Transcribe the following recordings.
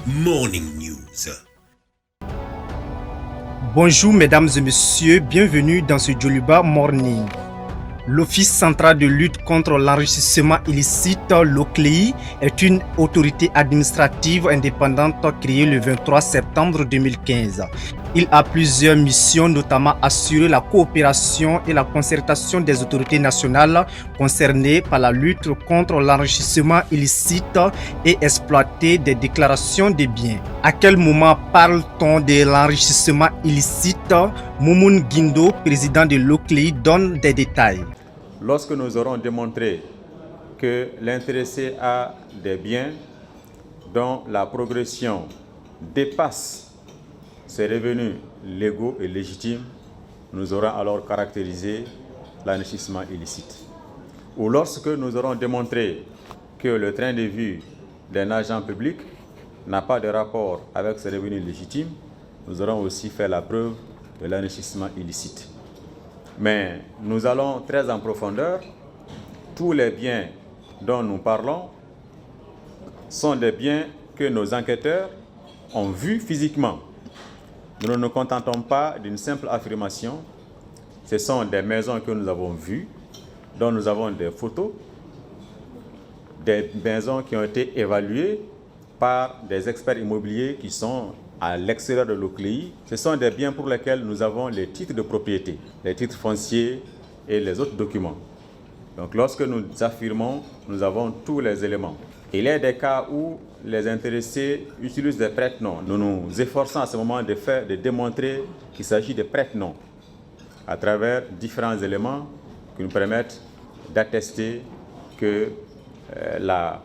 Morning News. Bonjour mesdames et messieurs, bienvenue dans ce Joliba Morning. L'Office central de lutte contre l'enrichissement illicite, l'OCLEI, est une autorité administrative indépendante créée le 23 septembre 2015. Il a plusieurs missions, notamment assurer la coopération et la concertation des autorités nationales concernées par la lutte contre l'enrichissement illicite et exploiter des déclarations de biens. À quel moment parle-t-on de l'enrichissement illicite? Moumoun Guindo, président de l'OCLEI, donne des détails. Lorsque nous aurons démontré que l'intéressé a des biens dont la progression dépasse ses revenus légaux et légitimes, nous aurons alors caractérisé l'enrichissement illicite. Ou lorsque nous aurons démontré que le train de vie d'un agent public n'a pas de rapport avec ses revenus légitimes, nous aurons aussi fait la preuve de l'enrichissement illicite. Mais nous allons très en profondeur. Tous les biens dont nous parlons sont des biens que nos enquêteurs ont vus physiquement. Nous ne nous contentons pas d'une simple affirmation. Ce sont des maisons que nous avons vues, dont nous avons des photos, des maisons qui ont été évaluées par des experts immobiliers qui sont à l'extérieur de l'OCLEI. Ce sont des biens pour lesquels nous avons les titres de propriété, les titres fonciers et les autres documents. Donc lorsque nous affirmons, nous avons tous les éléments. Il y a des cas où les intéressés utilisent des prête-noms. Nous nous efforçons à ce moment de démontrer qu'il s'agit de prête-noms à travers différents éléments qui nous permettent d'attester que la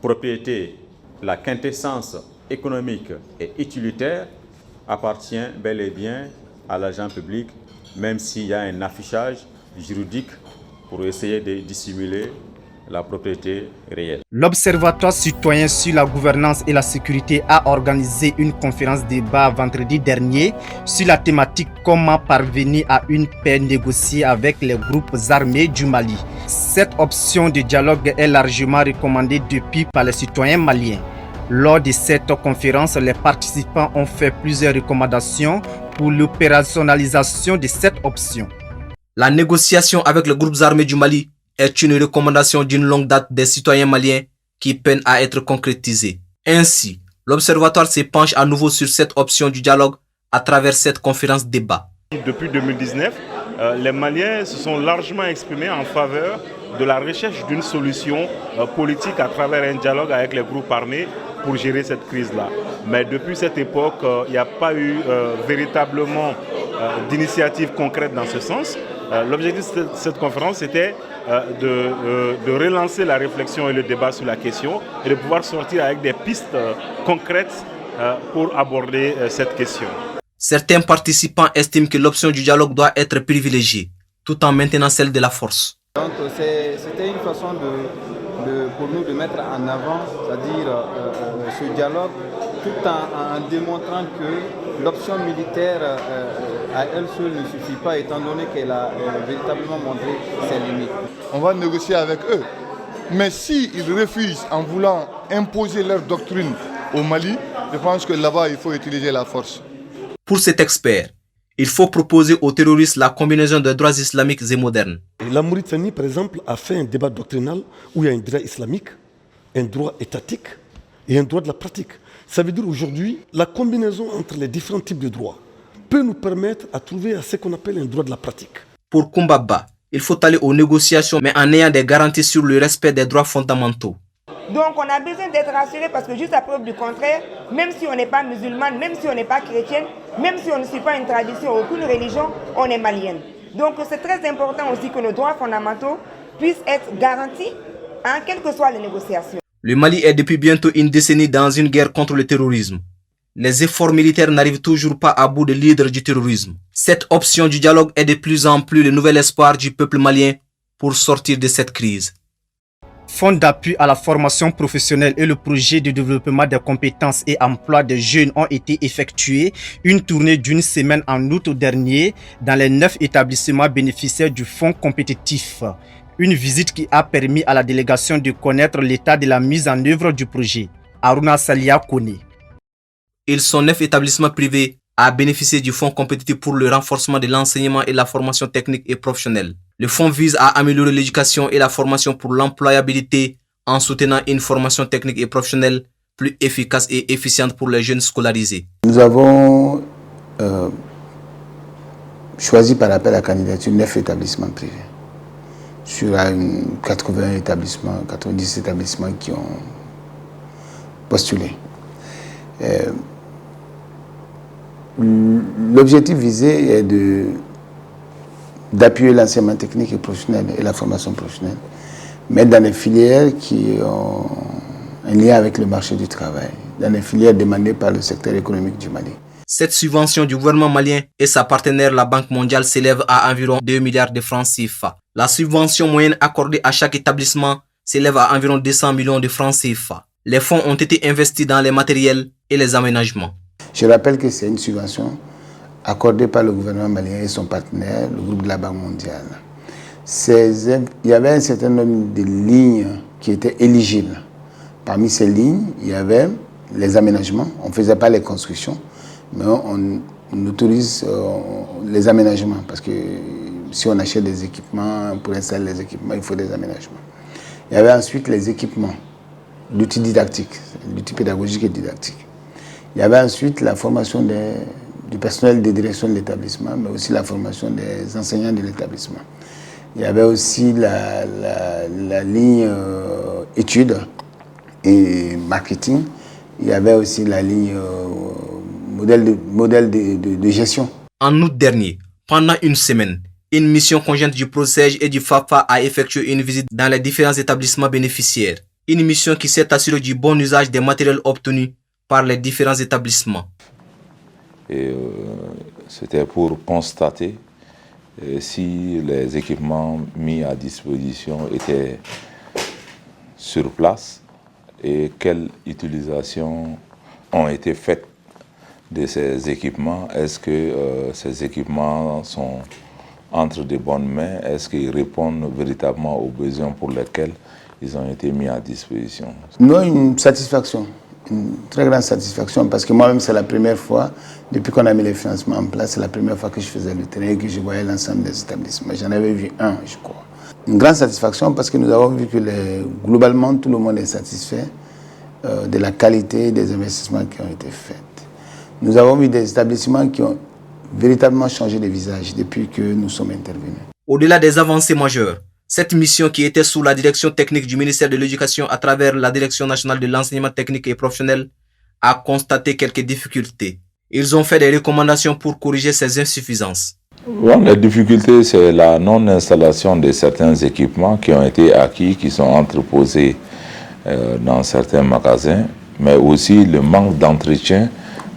propriété, la quintessence économique et utilitaire appartient bel et bien à l'agent public, même s'il y a un affichage juridique pour essayer de dissimuler la propriété réelle. L'Observatoire citoyen sur la gouvernance et la sécurité a organisé une conférence débat vendredi dernier sur la thématique comment parvenir à une paix négociée avec les groupes armés du Mali. Cette option de dialogue est largement recommandée depuis par les citoyens maliens. Lors de cette conférence, les participants ont fait plusieurs recommandations pour l'opérationnalisation de cette option. La négociation avec les groupes armés du Mali est une recommandation d'une longue date des citoyens maliens qui peine à être concrétisée. Ainsi, l'Observatoire se penche à nouveau sur cette option du dialogue à travers cette conférence débat. Depuis 2019, les Maliens se sont largement exprimés en faveur de la recherche d'une solution politique à travers un dialogue avec les groupes armés pour gérer cette crise-là. Mais depuis cette époque, il n'y a pas eu véritablement d'initiative concrète dans ce sens. L'objectif de cette conférence était de relancer la réflexion et le débat sur la question et de pouvoir sortir avec des pistes concrètes pour aborder cette question. Certains participants estiment que l'option du dialogue doit être privilégiée, tout en maintenant celle de la force. Donc c'était une façon pour nous de mettre en avant, c'est-à-dire ce dialogue, tout en démontrant que l'option militaire à elle seule ne suffit pas, étant donné qu'elle a véritablement montré ses limites. On va négocier avec eux. Mais s'ils refusent en voulant imposer leur doctrine au Mali, je pense que là-bas, il faut utiliser la force. Pour cet expert, il faut proposer aux terroristes la combinaison de droits islamiques et modernes. La Mauritanie, par exemple, a fait un débat doctrinal où il y a un droit islamique, un droit étatique et un droit de la pratique. Ça veut dire aujourd'hui, la combinaison entre les différents types de droits peut nous permettre à trouver à ce qu'on appelle un droit de la pratique. Pour Koumbaba, il faut aller aux négociations, mais en ayant des garanties sur le respect des droits fondamentaux. Donc on a besoin d'être rassuré parce que juste à preuve du contraire, même si on n'est pas musulmane, même si on n'est pas chrétienne, même si on ne suit pas une tradition, aucune religion, on est malienne. Donc c'est très important aussi que nos droits fondamentaux puissent être garantis, quelles que soient les négociations. Le Mali est depuis bientôt une décennie dans une guerre contre le terrorisme. Les efforts militaires n'arrivent toujours pas à bout des leaders du terrorisme. Cette option du dialogue est de plus en plus le nouvel espoir du peuple malien pour sortir de cette crise. Fonds d'appui à la formation professionnelle et le projet de développement des compétences et emploi des jeunes ont été effectués. Une tournée d'une semaine en août dernier dans les 9 établissements bénéficiaires du fonds compétitif. Une visite qui a permis à la délégation de connaître l'état de la mise en œuvre du projet. Aruna Salia Kone. Ils sont 9 établissements privés à bénéficier du fonds compétitif pour le renforcement de l'enseignement et la formation technique et professionnelle. Le fonds vise à améliorer l'éducation et la formation pour l'employabilité en soutenant une formation technique et professionnelle plus efficace et efficiente pour les jeunes scolarisés. Nous avons choisi par appel à candidature 9 établissements privés sur 80 établissements, 90 établissements qui ont postulé. L'objectif visé est d'appuyer l'enseignement technique et professionnel et la formation professionnelle, mais dans les filières qui ont un lien avec le marché du travail, dans les filières demandées par le secteur économique du Mali. Cette subvention du gouvernement malien et sa partenaire, la Banque mondiale, s'élève à environ 2 milliards de francs CFA. La subvention moyenne accordée à chaque établissement s'élève à environ 200 millions de francs CFA. Les fonds ont été investis dans les matériels et les aménagements. Je rappelle que c'est une subvention accordée par le gouvernement malien et son partenaire, le groupe de la Banque mondiale. Il y avait un certain nombre de lignes qui étaient éligibles. Parmi ces lignes, il y avait les aménagements. On ne faisait pas les constructions, mais on autorise les aménagements parce que si on achète des équipements, pour installer les équipements, il faut des aménagements. Il y avait ensuite les équipements, l'outil didactique, l'outil pédagogique et didactique. Il y avait ensuite la formation du personnel de direction de l'établissement, mais aussi la formation des enseignants de l'établissement. Il y avait aussi la ligne études et marketing. Il y avait aussi la ligne modèle de gestion. En août dernier, pendant une semaine, une mission conjointe du PROSEJ et du FAFA a effectué une visite dans les différents établissements bénéficiaires. Une mission qui s'est assurée du bon usage des matériels obtenus par les différents établissements. C'était pour constater si les équipements mis à disposition étaient sur place et quelle utilisation ont été faites de ces équipements. Est-ce que ces équipements sont entre de bonnes mains? Est-ce qu'ils répondent véritablement aux besoins pour lesquels ils ont été mis à disposition? Nous avons une satisfaction, une très grande satisfaction, parce que moi-même, c'est la première fois, depuis qu'on a mis les financements en place, c'est la première fois que je faisais le terrain et que je voyais l'ensemble des établissements. J'en avais vu un, je crois. Une grande satisfaction parce que nous avons vu que globalement, tout le monde est satisfait de la qualité des investissements qui ont été faits. Nous avons vu des établissements qui ont véritablement changé de visage depuis que nous sommes intervenus. Au-delà des avancées majeures, cette mission qui était sous la direction technique du ministère de l'Éducation à travers la Direction nationale de l'enseignement technique et professionnel a constaté quelques difficultés. Ils ont fait des recommandations pour corriger ces insuffisances. Bon, la difficulté, c'est la non-installation de certains équipements qui ont été acquis, qui sont entreposés dans certains magasins, mais aussi le manque d'entretien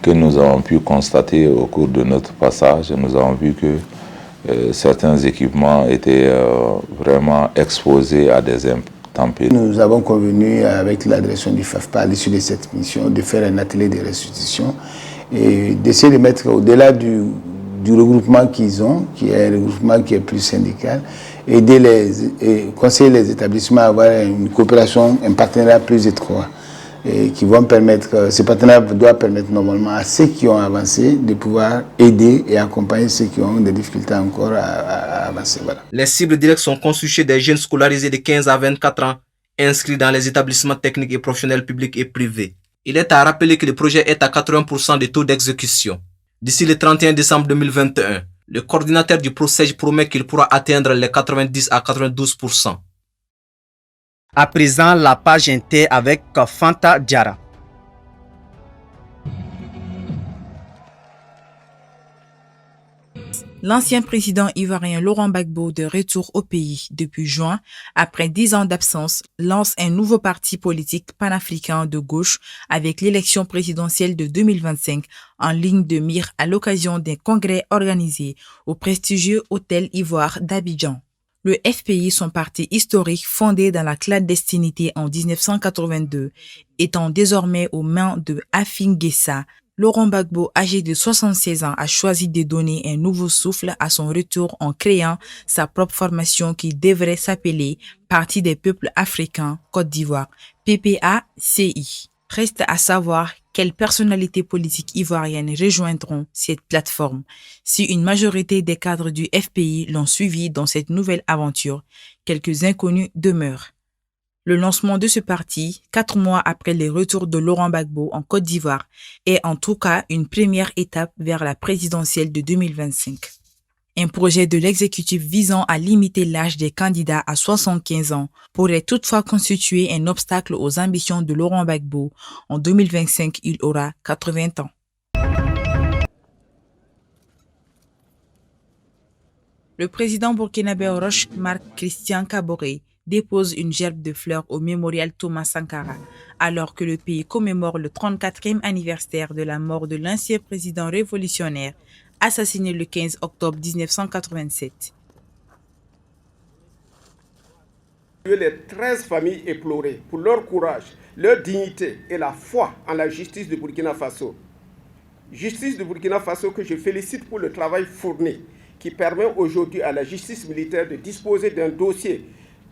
que nous avons pu constater au cours de notre passage. Nous avons vu que certains équipements étaient vraiment exposés à des intempéries. Nous avons convenu avec la direction du FAFPA à l'issue de cette mission de faire un atelier de restitution et d'essayer de mettre au-delà du regroupement qu'ils ont, qui est un regroupement qui est plus syndical, et conseiller les établissements à avoir une coopération, un partenariat plus étroit. Et qui vont permettre, ce partenariat doit permettre normalement à ceux qui ont avancé de pouvoir aider et accompagner ceux qui ont des difficultés encore à avancer. Voilà. Les cibles directes sont constituées des jeunes scolarisés de 15 à 24 ans inscrits dans les établissements techniques et professionnels publics et privés. Il est à rappeler que le projet est à 80% de taux d'exécution. D'ici le 31 décembre 2021, le coordinateur du PROSEJ promet qu'il pourra atteindre les 90 à 92%. À présent, la page inter avec Fanta Diarra. L'ancien président ivoirien Laurent Gbagbo, de retour au pays depuis juin, après 10 ans d'absence, lance un nouveau parti politique panafricain de gauche avec l'élection présidentielle de 2025 en ligne de mire à l'occasion d'un congrès organisé au prestigieux Hôtel Ivoire d'Abidjan. Le FPI, son parti historique fondé dans la clandestinité en 1982, étant désormais aux mains de Afin Guessa, Laurent Gbagbo, âgé de 76 ans, a choisi de donner un nouveau souffle à son retour en créant sa propre formation qui devrait s'appeler Parti des peuples africains Côte d'Ivoire, PPACI. Reste à savoir Quelles personnalités politiques ivoiriennes rejoindront cette plateforme? Si une majorité des cadres du FPI l'ont suivi dans cette nouvelle aventure, quelques inconnus demeurent. Le lancement de ce parti, 4 mois après le retour de Laurent Gbagbo en Côte d'Ivoire, est en tout cas une première étape vers la présidentielle de 2025. Un projet de l'exécutif visant à limiter l'âge des candidats à 75 ans pourrait toutefois constituer un obstacle aux ambitions de Laurent Gbagbo. En 2025, il aura 80 ans. Le président burkinabé Roch Marc Christian Kaboré dépose une gerbe de fleurs au mémorial Thomas Sankara, alors que le pays commémore le 34e anniversaire de la mort de l'ancien président révolutionnaire assassiné le 15 octobre 1987. Les 13 familles éplorées pour leur courage, leur dignité et la foi en la justice de Burkina Faso. Justice de Burkina Faso que je félicite pour le travail fourni qui permet aujourd'hui à la justice militaire de disposer d'un dossier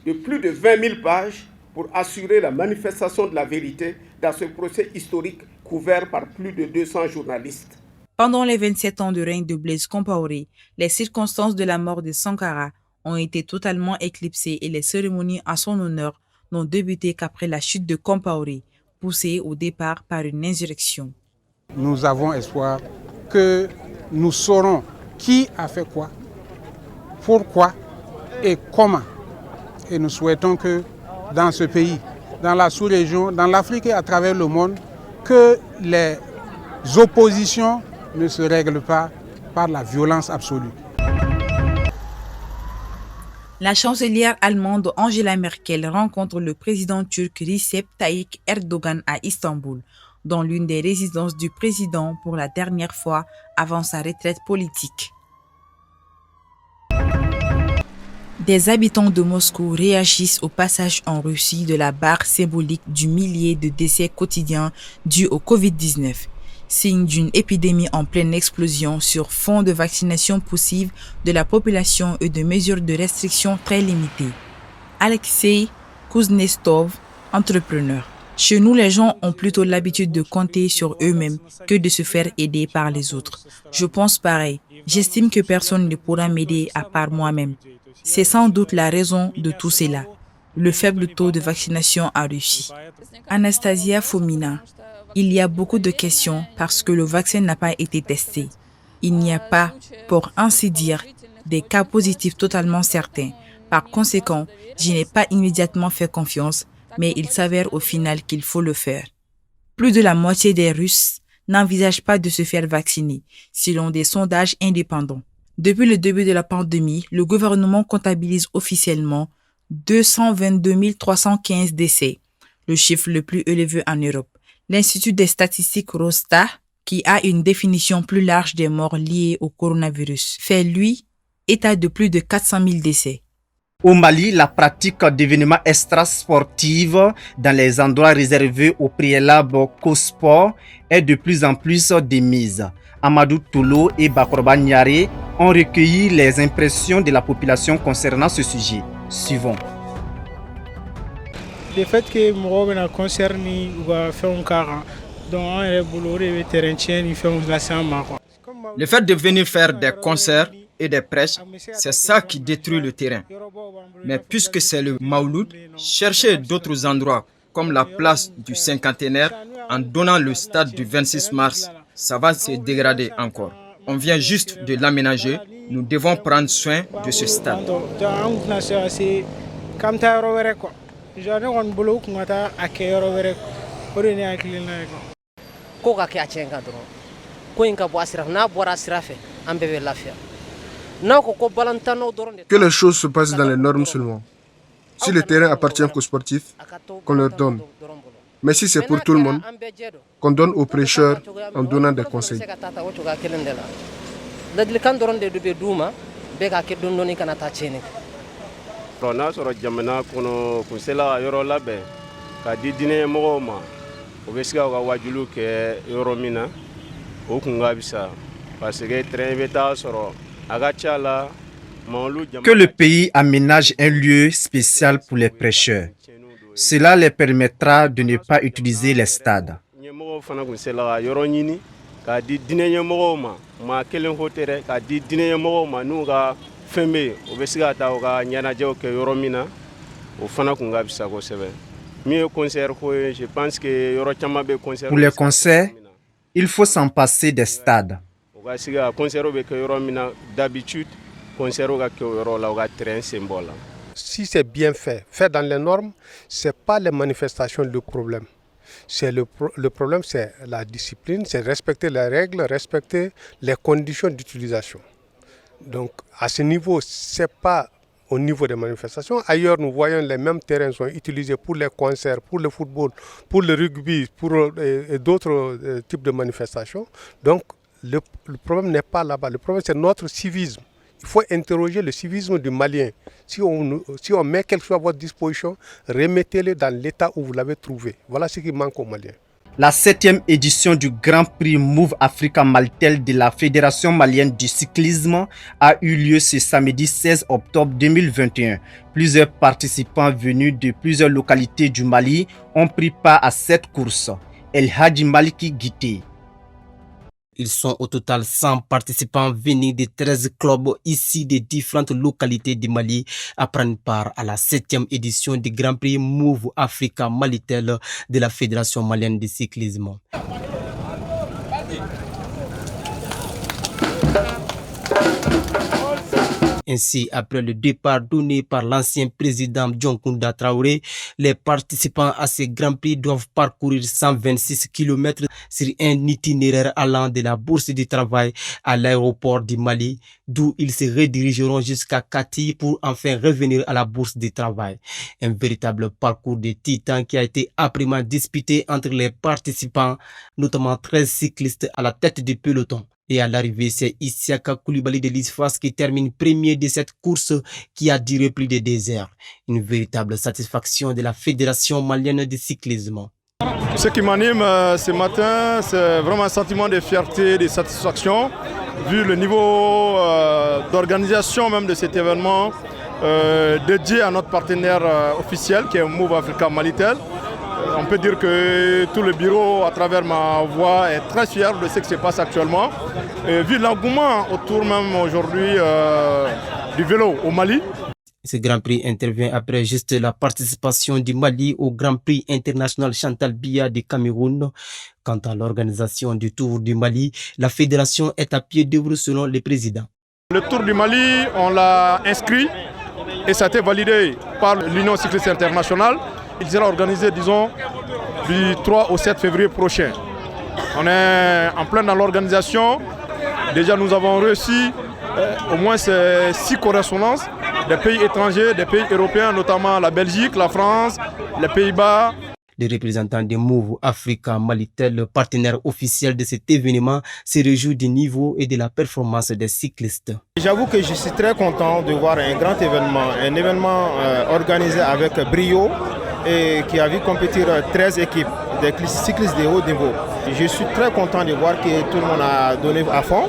de plus de 20 000 pages pour assurer la manifestation de la vérité dans ce procès historique couvert par plus de 200 journalistes. Pendant les 27 ans de règne de Blaise Compaoré, les circonstances de la mort de Sankara ont été totalement éclipsées et les cérémonies en son honneur n'ont débuté qu'après la chute de Compaoré, poussée au départ par une insurrection. Nous avons espoir que nous saurons qui a fait quoi, pourquoi et comment. Et nous souhaitons que dans ce pays, dans la sous-région, dans l'Afrique et à travers le monde, que les oppositions ne se règlent pas par la violence absolue. La chancelière allemande Angela Merkel rencontre le président turc Recep Tayyip Erdogan à Istanbul, dans l'une des résidences du président pour la dernière fois avant sa retraite politique. Des habitants de Moscou réagissent au passage en Russie de la barre symbolique du millier de décès quotidiens dus au Covid-19. Signe d'une épidémie en pleine explosion sur fond de vaccination poussive de la population et de mesures de restriction très limitées. Alexei Kuznetsov, entrepreneur. Chez nous, les gens ont plutôt l'habitude de compter sur eux-mêmes que de se faire aider par les autres. Je pense pareil. J'estime que personne ne pourra m'aider à part moi-même. C'est sans doute la raison de tout cela. Le faible taux de vaccination en Russie. Anastasia Fomina. Il y a beaucoup de questions parce que le vaccin n'a pas été testé. Il n'y a pas, pour ainsi dire, des cas positifs totalement certains. Par conséquent, je n'ai pas immédiatement fait confiance, mais il s'avère au final qu'il faut le faire. Plus de la moitié des Russes n'envisagent pas de se faire vacciner, selon des sondages indépendants. Depuis le début de la pandémie, le gouvernement comptabilise officiellement 222 315 décès, le chiffre le plus élevé en Europe. L'Institut des statistiques Rostat, qui a une définition plus large des morts liées au coronavirus, fait, lui, état de plus de 400 000 décès. Au Mali, la pratique d'événements extrasportifs dans les endroits réservés au préalable COSPORT est de plus en plus démise. Amadou Toulou et Bakorba Niaré ont recueilli les impressions de la population concernant ce sujet. Suivons. Le fait que Mouroubena concerne va faire un car, donc on est bouloré et terrain il fait un classement. Le fait de venir faire des concerts et des prêches, c'est ça qui détruit le terrain. Mais puisque c'est le Maouloud, cherchez d'autres endroits comme la place du cinquantenaire en donnant le stade du 26 mars, ça va se dégrader encore. On vient juste de l'aménager, nous devons prendre soin de ce stade. Que les choses se passent dans les normes seulement. Si le terrain appartient qu'aux sportifs, qu'on leur donne. Mais si c'est pour tout le monde, qu'on donne aux prêcheurs en donnant des conseils. Que le pays aménage un lieu spécial pour les prêcheurs. Cela les permettra de ne pas utiliser les stades. fana kun sela yɔrɔ ɲini k'a di diinɛ ɲɛmɔgɔw ma maa kelen ko tɛ dɛ k'a di diinɛ ɲɛmɔgɔw ma n'u ka fɛn bɛ yen o bɛ se ka taa u ka ɲɛnajɛw kɛ yɔrɔ min na o fana kun ka bisa kosɛbɛ min ye concert ko ye je pense que yɔrɔ caman bɛ concert. Pour les concerts, il faut s'en passer des stades. O ka se ka concert bɛ kɛ yɔrɔ min na d'habitude concert ka kɛ o yɔrɔ la o ka terrain senbɔ la. Si c'est bien fait, fait dans les normes, c'est pas les manifestations le problème. C'est le problème, c'est la discipline, c'est respecter les règles, respecter les conditions d'utilisation. Donc à ce niveau, c'est pas au niveau des manifestations. Ailleurs, nous voyons les mêmes terrains sont utilisés pour les concerts, pour le football, pour le rugby, pour d'autres types de manifestations. Donc le problème n'est pas là-bas. Le problème, c'est notre civisme. Il faut interroger le civisme du Malien. Si on met quelque chose à votre disposition, remettez-le dans l'état où vous l'avez trouvé. Voilà ce qui manque aux Maliens. La 7e édition du Grand Prix Move Africa Maltel de la Fédération malienne du cyclisme a eu lieu ce samedi 16 octobre 2021. Plusieurs participants venus de plusieurs localités du Mali ont pris part à cette course. El Hadji Maliki Guité. Ils sont au total 100 participants venus de 13 clubs ici des différentes localités du Mali à prendre part à la 7e édition du Grand Prix Move Africa Malitel de la Fédération malienne de cyclisme. Ainsi, après le départ donné par l'ancien président Dioncounda Traoré, les participants à ce Grand Prix doivent parcourir 126 km sur un itinéraire allant de la Bourse du Travail à l'aéroport du Mali, d'où ils se redirigeront jusqu'à Kati pour enfin revenir à la Bourse du Travail. Un véritable parcours de titan qui a été âprement disputé entre les participants, notamment 13 cyclistes à la tête du peloton. Et à l'arrivée, c'est Isiaka Koulibaly de l'ISFAS qui termine premier de cette course qui a duré plus de 2 heures. Une véritable satisfaction de la Fédération malienne de cyclisme. Ce qui m'anime ce matin, c'est vraiment un sentiment de fierté, de satisfaction, vu le niveau d'organisation même de cet événement dédié à notre partenaire officiel qui est Move Africa Malitel. On peut dire que tout le bureau, à travers ma voix, est très fier de ce qui se passe actuellement. Et vu l'engouement autour même aujourd'hui du vélo au Mali. Ce Grand Prix intervient après juste la participation du Mali au Grand Prix international Chantal Biya du Cameroun. Quant à l'organisation du Tour du Mali, la fédération est à pied d'œuvre selon le président. Le Tour du Mali, on l'a inscrit et ça a été validé par l'Union cycliste internationale. Il sera organisé, disons, du 3 au 7 février prochain. On est en plein dans l'organisation. Déjà, nous avons reçu au moins 6 correspondances des pays étrangers, des pays européens, notamment la Belgique, la France, les Pays-Bas. Les représentants de Move Africa Malitel, le partenaire officiel de cet événement, se réjouit du niveau et de la performance des cyclistes. J'avoue que je suis très content de voir un grand événement, organisé avec brio et qui a vu compétir 13 équipes des cyclistes de haut niveau. Je suis très content de voir que tout le monde a donné à fond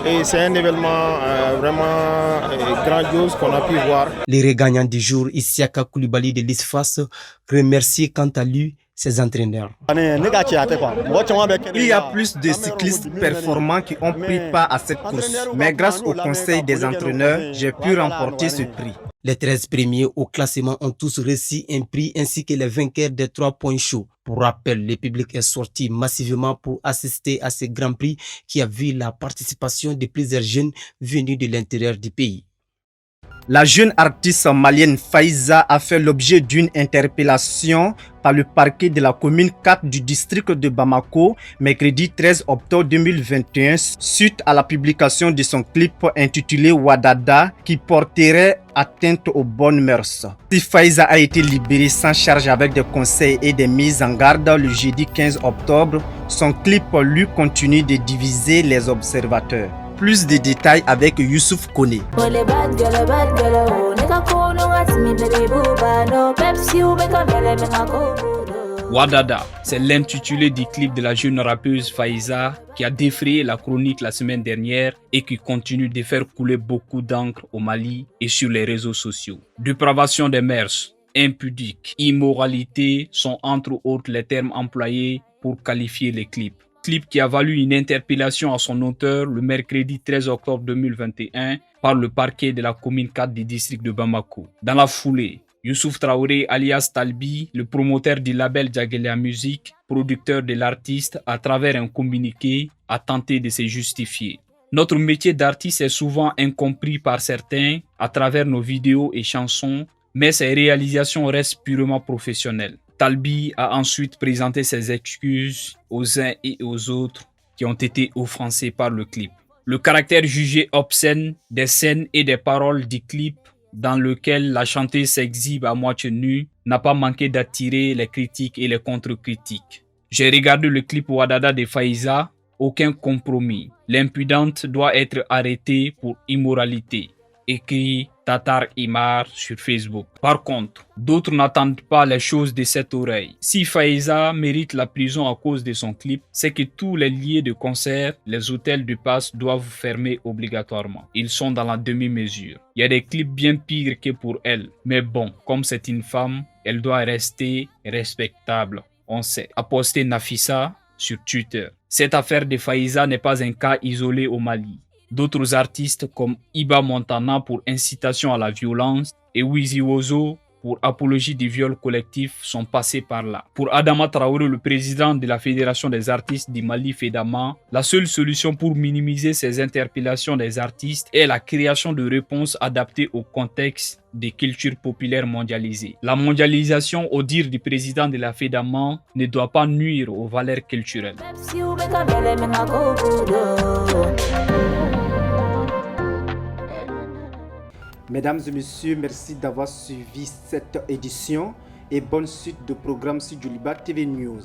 et c'est un événement vraiment grandiose qu'on a pu voir. Le regagnant du jour, Isiaka Koulibaly de l'ISFAS, remercie quant à lui ses entraîneurs. Il y a plus de cyclistes performants qui ont pris part à cette course, mais grâce au conseil des entraîneurs, j'ai pu remporter ce prix. Les 13 premiers au classement ont tous reçu un prix ainsi que les vainqueurs des 3 points chauds. Pour rappel, le public est sorti massivement pour assister à ce Grand Prix qui a vu la participation de plusieurs jeunes venus de l'intérieur du pays. La jeune artiste malienne Faiza a fait l'objet d'une interpellation par le parquet de la commune 4 du district de Bamako, mercredi 13 octobre 2021, suite à la publication de son clip intitulé Wadada qui porterait atteinte aux bonnes mœurs. Si Faiza a été libérée sans charge avec des conseils et des mises en garde le jeudi 15 octobre, son clip lui continue de diviser les observateurs. Plus de détails avec Youssouf Kone. Wadada, c'est l'intitulé du clip de la jeune rappeuse Faiza qui a défrayé la chronique la semaine dernière et qui continue de faire couler beaucoup d'encre au Mali et sur les réseaux sociaux. Dépravation des mœurs, impudique, immoralité sont entre autres les termes employés pour qualifier les clips. Clip qui a valu une interpellation à son auteur le mercredi 13 octobre 2021 par le parquet de la commune 4 du district de Bamako. Dans la foulée, Youssouf Traoré alias Talbi, le promoteur du label Djagelia Music, producteur de l'artiste, à travers un communiqué, a tenté de se justifier. Notre métier d'artiste est souvent incompris par certains à travers nos vidéos et chansons, mais ses réalisations restent purement professionnelles. Talbi a ensuite présenté ses excuses aux uns et aux autres qui ont été offensés par le clip. Le caractère jugé obscène des scènes et des paroles du clip dans lequel la chanteuse s'exhibe à moitié nue n'a pas manqué d'attirer les critiques et les contre-critiques. J'ai regardé le clip Wadada de Faiza, aucun compromis. L'impudente doit être arrêtée pour immoralité. Écrit Tatar Imar sur Facebook. Par contre, d'autres n'attendent pas les choses de cette oreille. Si Faiza mérite la prison à cause de son clip, c'est que tous les lieux de concert, les hôtels de passe doivent fermer obligatoirement. Ils sont dans la demi-mesure. Il y a des clips bien pires que pour elle. Mais bon, comme c'est une femme, elle doit rester respectable. On sait. A posté Nafissa sur Twitter. Cette affaire de Faiza n'est pas un cas isolé au Mali. D'autres artistes comme Iba Montana pour incitation à la violence et Wizi Wozo pour apologie du viol collectif sont passés par là. Pour Adama Traoré, le président de la Fédération des artistes du Mali, FEDAMA, la seule solution pour minimiser ces interpellations des artistes est la création de réponses adaptées au contexte des cultures populaires mondialisées. La mondialisation, au dire du président de la FEDAMA, ne doit pas nuire aux valeurs culturelles. Mesdames et messieurs, merci d'avoir suivi cette édition et bonne suite de programme sur Djoliba TV News.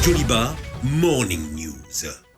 Djoliba Morning News.